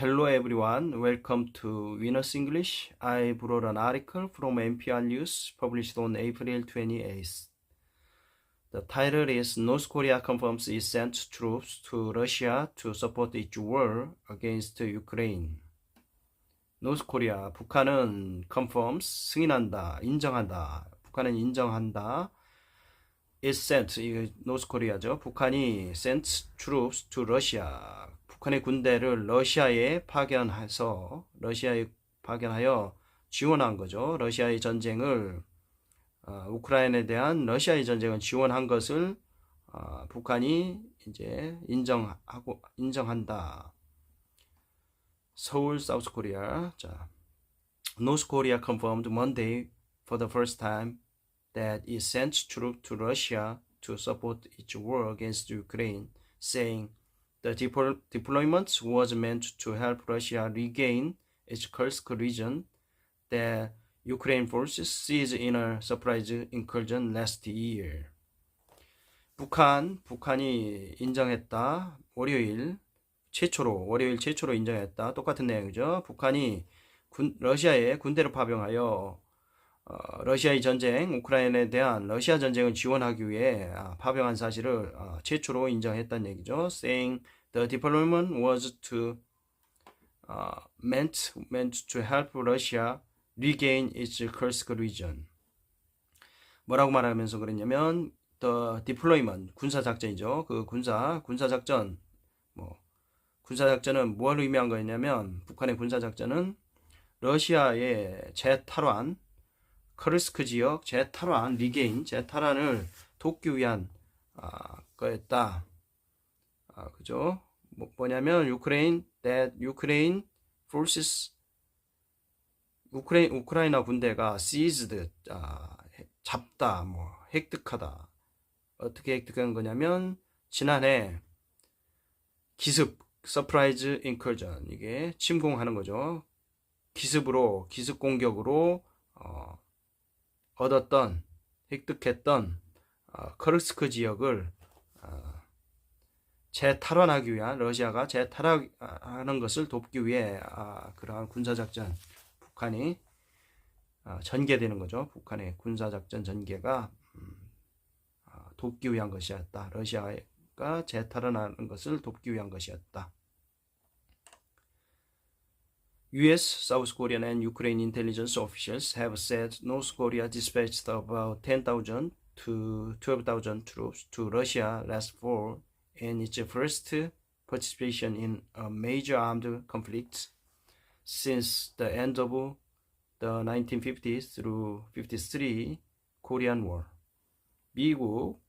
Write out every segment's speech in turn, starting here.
Hello everyone, welcome to Winners English. I brought an article from NPR News published on April 28th. The title is North Korea confirms it sent troops to Russia to support its war against Ukraine. North Korea, 북한은 confirms, 승인한다, 인정한다. 북한은 인정한다. It sent, North Korea죠. 북한이 sent troops to Russia. 북한의 군대를 러시아에 파견하여 지원한 거죠. 러시아의 전쟁을 우크라이나에 대한 러시아의 전쟁을 지원한 것을 북한이 이제 인정한다. 서울, 사우스 코리아. 자, North Korea confirmed Monday for the first time that it sent troops to Russia to support its war against Ukraine, saying the deployment was meant to help Russia regain its Kursk region that Ukraine forces seized in a surprise incursion last year. 북한이 인정했다. 월요일 최초로 인정했다. 똑같은 내용이죠. 북한이 러시아에 군대를 파병하여 러시아의 전쟁, 우크라이나에 대한 러시아 전쟁을 지원하기 위해 파병한 사실을 최초로 인정했다는 얘기죠. Saying the deployment was meant to help Russia regain its Kursk region. 뭐라고 말하면서 그랬냐면 the deployment, 군사작전이죠. 그 군사작전은 뭘 의미한 거였냐면 북한의 군사작전은 러시아의 재탈환, 커르스크 지역 재탈환을 돕기 위한 거였다. 그죠? 뭐냐면 Ukraine forces 우크라이나 군대가 seized 잡다, 획득하다. 어떻게 획득한 거냐면 지난해 기습 surprise incursion, 이게 침공하는 거죠. 기습 공격으로 획득했던 커르스크 지역을 재탈환하기 위한, 러시아가 재탈환하는 것을 돕기 위해 그러한 군사작전, 북한이 전개되는 거죠. 북한의 군사작전 전개가 돕기 위한 것이었다. 러시아가 재탈환하는 것을 돕기 위한 것이었다. U.S., South Korean, and Ukraine intelligence officials have said North Korea dispatched about 10,000 to 12,000 troops to Russia last fall in its first participation in a major armed conflict since the end of the 1950s through 53 Korean War. 미국,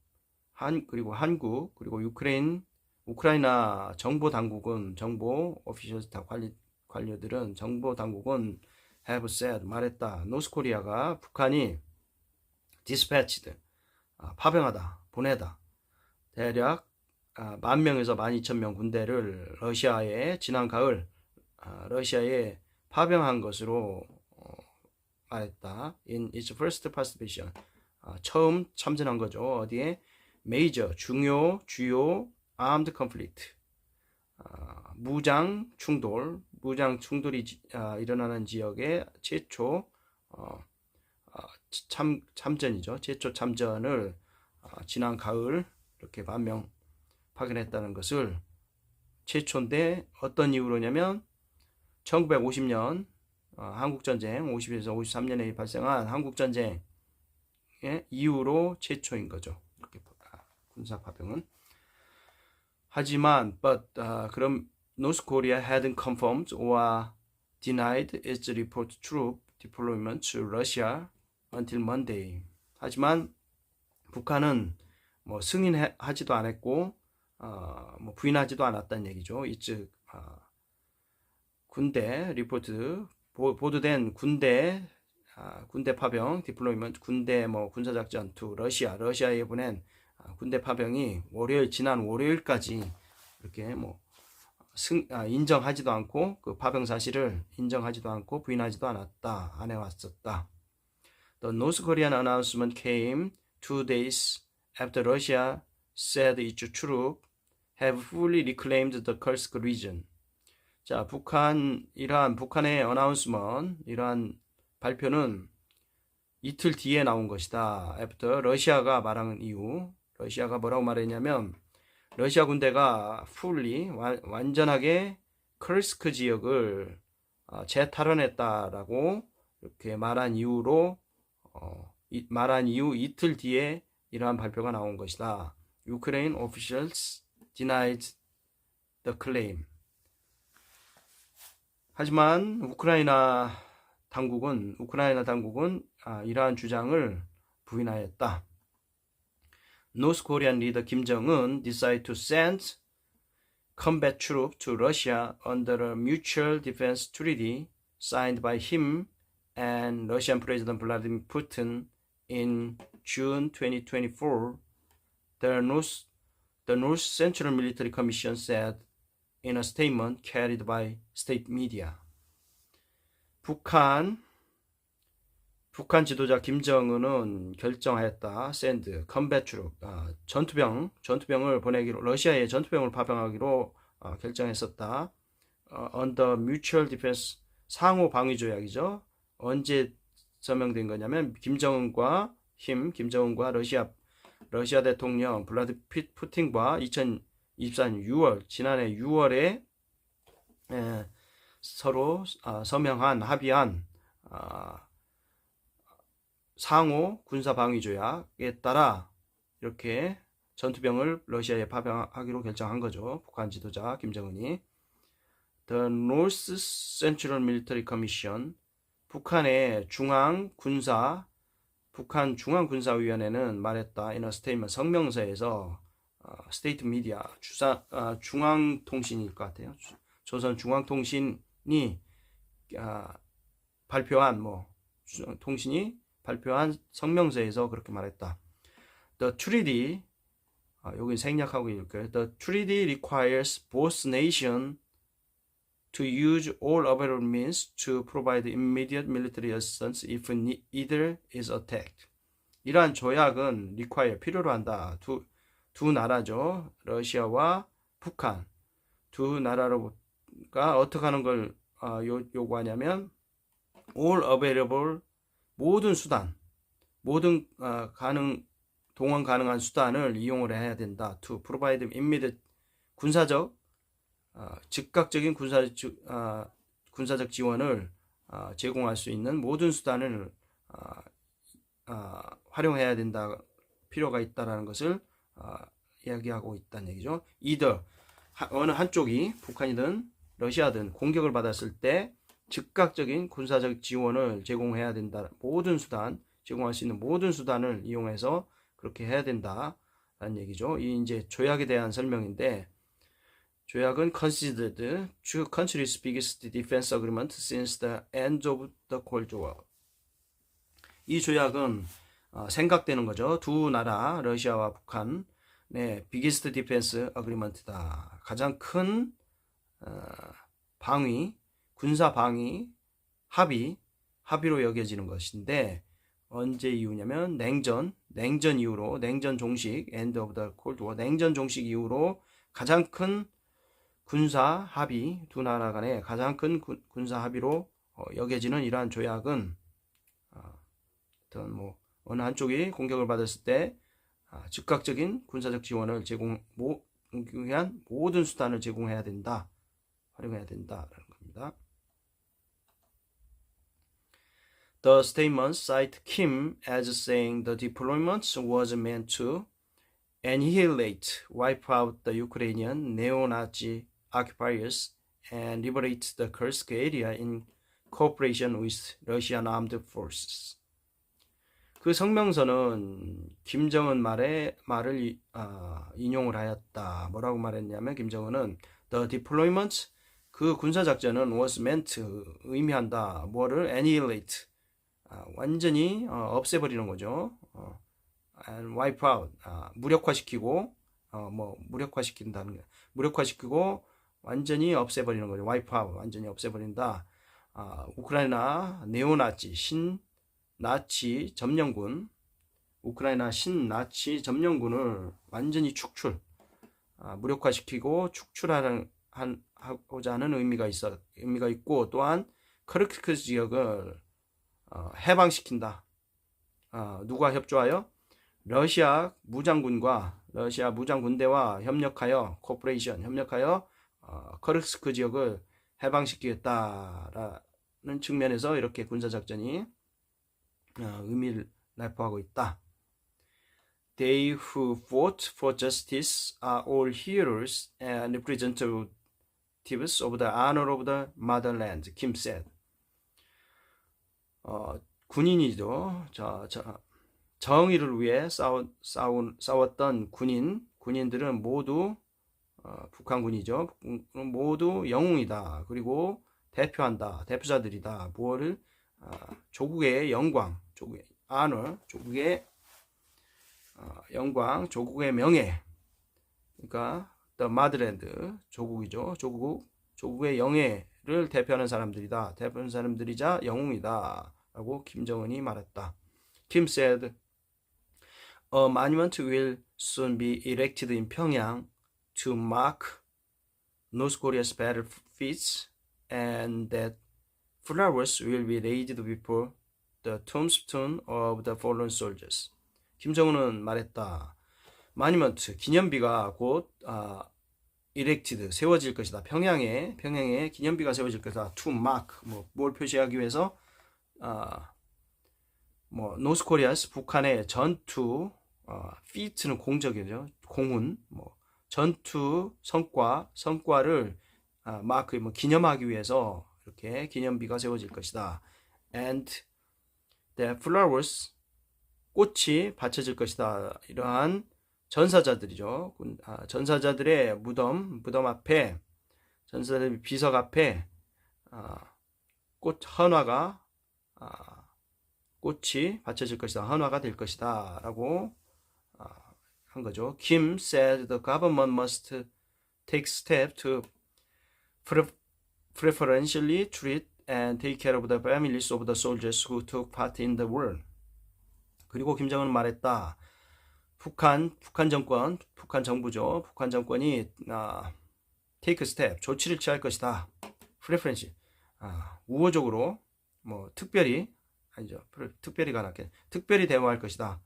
한국, 그리고 우크라이나 정보 오피셜 다 관료들은 정보 당국은 have said, 말했다. 노스코리아가 북한이 dispatched, 파병하다, 보내다. 대략 10,000명에서 12,000명 군대를 러시아에 지난 가을 러시아에 파병한 것으로 말했다. In its first participation, 처음 참전한 거죠. 어디에? Major, 주요 armed conflict, 무장 충돌이 일어나는 지역의 최초 참전이죠. 최초 참전을 지난 가을 이렇게 10,000명 파견했다는 것을 최초인데 어떤 이유로냐면 1950년 한국전쟁 50에서 53년에 발생한 한국전쟁의 이후로 최초인 거죠. 이렇게 군사 파병은. 하지만 그럼 North Korea hadn't confirmed or denied its report troop deployment to Russia until Monday. 하지만 북한은 승인하지도 않았고 부인하지도 않았다는 얘기죠. its 군대 리포트 보도된 군대 파병 deployment, 군대 군사작전 to 러시아에 보낸 군대 파병이 지난 월요일까지 이렇게 인정하지도 않고 그 파병 사실을 인정하지도 않고 부인하지도 않았다. 안 해왔었다. The North Korean announcement came 2 days after Russia said its troops have fully reclaimed the Kursk region. 자, 이러한 북한의 어나운스먼트, 이러한 발표는 이틀 뒤에 나온 것이다. 애프터 러시아가 말한 이후, 러시아가 뭐라고 말했냐면, 러시아 군대가 완전하게 크르스크 지역을 재탈환했다라고 이렇게 말한 이후 이틀 뒤에 이러한 발표가 나온 것이다. Ukraine officials denied the claim. 하지만 우크라이나 당국은 이러한 주장을 부인하였다. North Korean leader Kim Jong-un decided to send combat troops to Russia under a mutual defense treaty signed by him and Russian President Vladimir Putin in June 2024. The North Central Military Commission said in a statement carried by state media. 북한 지도자 김정은은 결정하였다. send combat troop, 전투병을 보내기로, 러시아에 전투병을 파병하기로 결정했었다. under mutual defense, 상호 방위 조약이죠. 언제 서명된 거냐면 김정은과 러시아 대통령 블라디미르 푸틴과 2024년 6월, 지난해 6월에 서로 합의한 상호 군사 방위 조약에 따라 이렇게 전투병을 러시아에 파병하기로 결정한 거죠. 북한 지도자 김정은이. The North Central Military Commission, 북한 중앙군사위원회는 말했다. in a statement, 성명서에서 스테이트 미디어, 중앙통신일 것 같아요. 조선 중앙통신이 발표한 성명서에서 그렇게 말했다. The treaty, 여기 생략하고 읽을게요. The treaty requires both nations to use all available means to provide immediate military assistance if either is attacked. 이러한 조약은 필요로 한다. 두 나라죠. 러시아와 북한. 두 나라가 어떻게 하는 걸 요구하냐면 all available, 모든 수단, 동원 가능한 수단을 이용을 해야 된다. To provide immediate, 즉각적인 군사적 지원을 제공할 수 있는 모든 수단을 활용해야 된다. 필요가 있다라는 것을 이야기하고 있다는 얘기죠. either, 어느 한쪽이 북한이든 러시아든 공격을 받았을 때 즉각적인 군사적 지원을 제공해야 된다. 제공할 수 있는 모든 수단을 이용해서 그렇게 해야 된다라는 얘기죠. 이 이제 조약에 대한 설명인데, 조약은 considered two countries' biggest defense agreement since the end of the Cold War. 이 조약은 생각되는 거죠. 두 나라, 러시아와 북한의 biggest defense agreement다. 가장 큰 군사 방위 합의로 여겨지는 것인데, 언제 이후냐면 냉전 이후로, 냉전 종식, end of the Cold War, 냉전 종식 이후로 가장 큰 군사 합의, 두 나라 간의 가장 큰 군사 합의로 여겨지는 이러한 조약은 어느 한쪽이 공격을 받았을 때 즉각적인 군사적 지원을 위한 모든 수단을 활용해야 된다라는 겁니다. The statement cite Kim as saying the deployment was meant to annihilate, wipe out the Ukrainian neo-Nazi occupiers and liberate the Kursk area in cooperation with Russian armed forces. 그 성명서는 김정은 말을 인용을 하였다. 뭐라고 말했냐면 김정은은 the deployment, 그 군사작전은 was meant, 의미한다. 뭐를? annihilate, 완전히 없애버리는 거죠. and wipe out, 무력화시키고, 무력화시키고 완전히 없애버리는 거죠. wipe out, 완전히 없애버린다. 우크라이나 네오나치, 신나치 점령군, 우크라이나 신나치 점령군을 완전히 무력화시키고 축출하는 하고자 하는 의미가 있고, 또한 크르스크 지역을 해방시킨다. 누가 협조하여? 러시아 무장군대와 협력하여 크르스크 지역을 해방시키겠다라는 측면에서 이렇게 군사작전이 의미를 내포하고 있다. They who fought for justice are all heroes and representatives of the honor of the motherland, Kim said. 군인이죠. 정의를 위해 싸웠던 군인들은 모두 북한군이죠. 모두 영웅이다. 그리고 대표자들이다. 무엇을? 조국의 영광, 조국의 honor, 조국의 영광, 조국의 명예. 그러니까 the motherland, 조국이죠. 조국의 영예를 대표하는 사람들이다. 대표하는 사람들이자 영웅이다. 라고 김정은이 말했다. Kim said, a monument will soon be erected in Pyongyang to mark North Korea's battle feats, and that flowers will be laid before the tombstone of the fallen soldiers. 김정은은 말했다. 모니먼트, 기념비가 곧 erected, 세워질 것이다. 평양에 기념비가 세워질 것이다. To mark, 뭘 표시하기 위해서? 노스 코리아스, 북한의 전투, feat는 공적이죠. 공훈, 전투 성과를 마크, 기념하기 위해서 이렇게 기념비가 세워질 것이다. And the flowers, 꽃이 바쳐질 것이다. 이러한 전사자들이죠. 전사자들의 무덤 앞에, 전사자들의 비석 앞에 꽃이 바쳐질 것이다. 헌화가 될 것이다. 라고 한 거죠. Kim said the government must take steps to preferentially treat and take care of the families of the soldiers who took part in the war. 그리고 김정은은 말했다. 북한 정부죠. 북한 정권이 take step, 조치를 취할 것이다. preferential, 우호적으로, 특별히 대우할 것이다.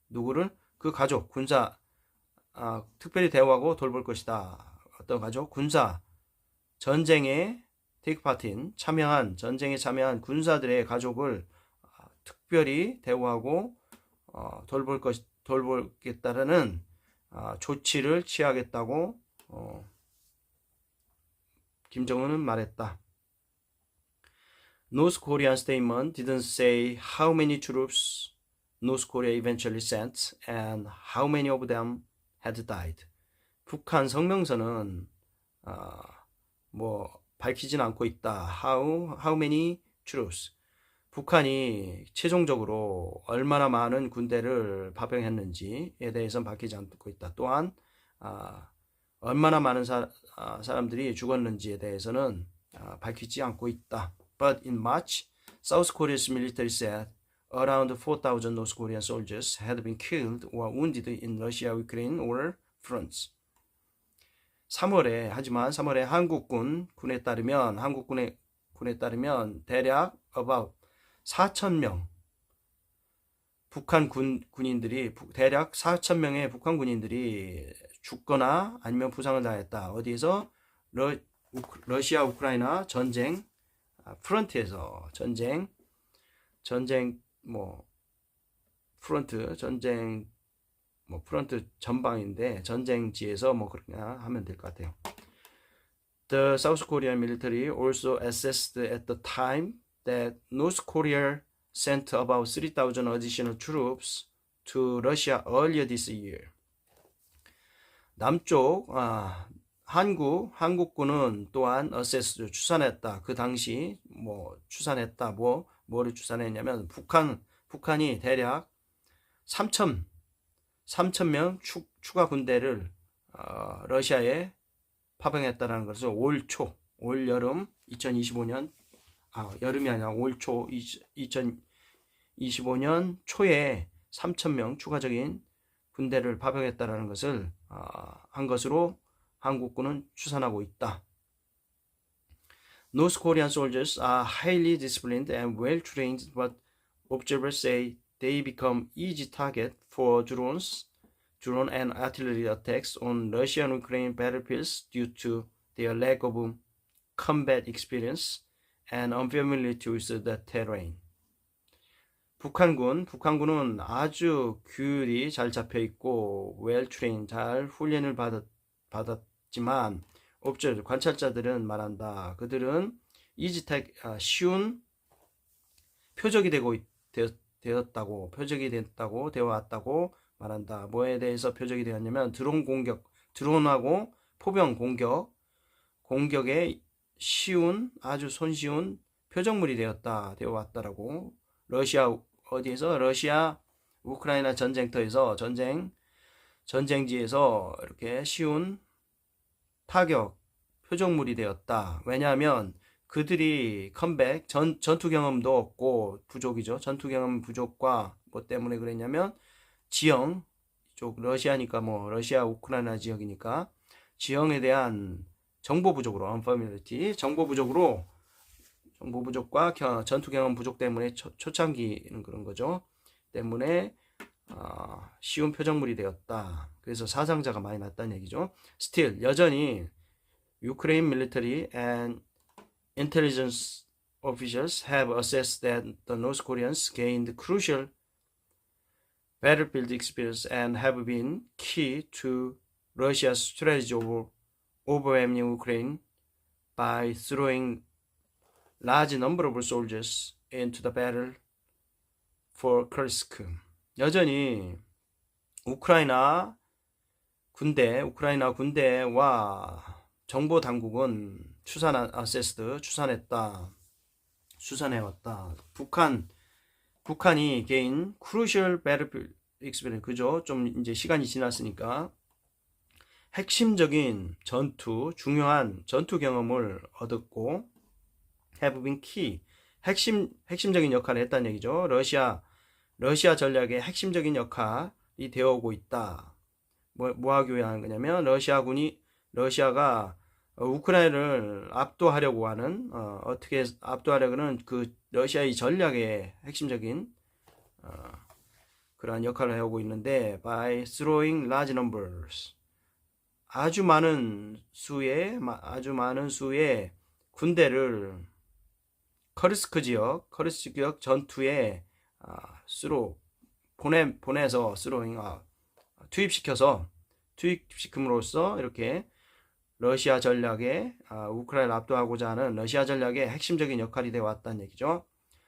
누구를? 그 가족, 군사, 특별히 대우하고 돌볼 것이다. 어떤 가족? 군사, 전쟁에 take part인, 전쟁에 참여한 군사들의 가족을 특별히 대우하고 돌보겠다라는 조치를 취하겠다고 김정은은 말했다. North Korean statement didn't say how many troops North Korea eventually sent and how many of them had died. 북한 성명서는 밝히진 않고 있다. How many troops? 북한이 최종적으로 얼마나 많은 군대를 파병했는지에 대해서는 밝히지 않고 있다. 또한 얼마나 많은 사람들이 죽었는지에 대해서는 밝히지 않고 있다. But in March, South Korea's military said around 4,000 North Korean soldiers had been killed or wounded in Russia-Ukraine war fronts. 3월에 한국군에 따르면 대략 about 4,000명 대략 4,000명의 북한 군인들이 죽거나 아니면 부상을 당했다. 어디에서? 러시아 우크라이나 전쟁 프런트에서 프런트 전방인데 전쟁지에서 그렇게 하면 될 것 같아요. The South Korean military also assessed at the time that North Korea sent about 3,000 additional troops to Russia earlier this year. 남쪽 한국군은 또한 assess 추산했다. 그 당시 추산했다. 뭐를 추산했냐면 북한이 대략 3,000명 추가 군대를 러시아에 파병했다라는 것을 올 여름 2025년 여름이 아니라 올 초 2025년 초에 3,000명 추가적인 군대를 파병했다라는 것을 한 것으로 한국군은 추산하고 있다. North Korean soldiers are highly disciplined and well trained, but observers say they become easy target for drone and artillery attacks on Russian-Ukraine battlefields due to their lack of combat experience and unfamiliarity with the terrain. 북한군은 아주 규율이 잘 잡혀 있고 well trained, 잘 훈련을 받았지만 관찰자들은 말한다. 그들은 쉬운 표적이 되었다고 되어왔다고 말한다. 뭐에 대해서 표적이 되었냐면 드론하고 포병 공격에 아주 손쉬운 표적물이 되어왔다라고. 러시아 우크라이나 전쟁터에서 전쟁지에서 이렇게 쉬운 타격 표적물이 되었다. 왜냐하면 그들이 전투 경험도 없고 부족이죠. 전투 경험 부족과 뭐 때문에 그랬냐면 지형 쪽 러시아니까 러시아 우크라이나 지역이니까 지형에 대한 정보 부족으로 unfamiliarity 정보 부족과 전투 경험 부족 때문에 초창기는 그런 거죠. 때문에 쉬운 표적물이 되었다. 그래서 사상자가 많이 났다는 얘기죠. Still 여전히 Ukraine military and intelligence officials have assessed that the North Koreans gained crucial battlefield experience and have been key to Russia's strategy of overwhelming Ukraine by throwing large number of soldiers into the battle for Kursk. 여전히 우크라이나 군대와 정보 당국은 추산해왔다. 북한이 개인 crucial battlefield experience, 그죠? 좀 이제 시간이 지났으니까 핵심적인 중요한 전투 경험을 얻었고, have been key, 핵심적인 역할을 했다는 얘기죠. 러시아 전략의 핵심적인 역할이 되어오고 있다. 뭐 하기 위한 거냐면 러시아가 우크라이나를 압도하려고 하는 어떻게 압도하려고는 그 러시아의 전략의 핵심적인 그러한 역할을 해오고 있는데 by throwing large numbers, 아주 많은 수의 군대를 커르스크 지역 전투에 보내서 투입시킴으로써 이렇게 러시아 전략에 우크라이나를 압도하고자 하는 러시아 전략의 핵심적인 역할이 되어 왔다는 얘기죠.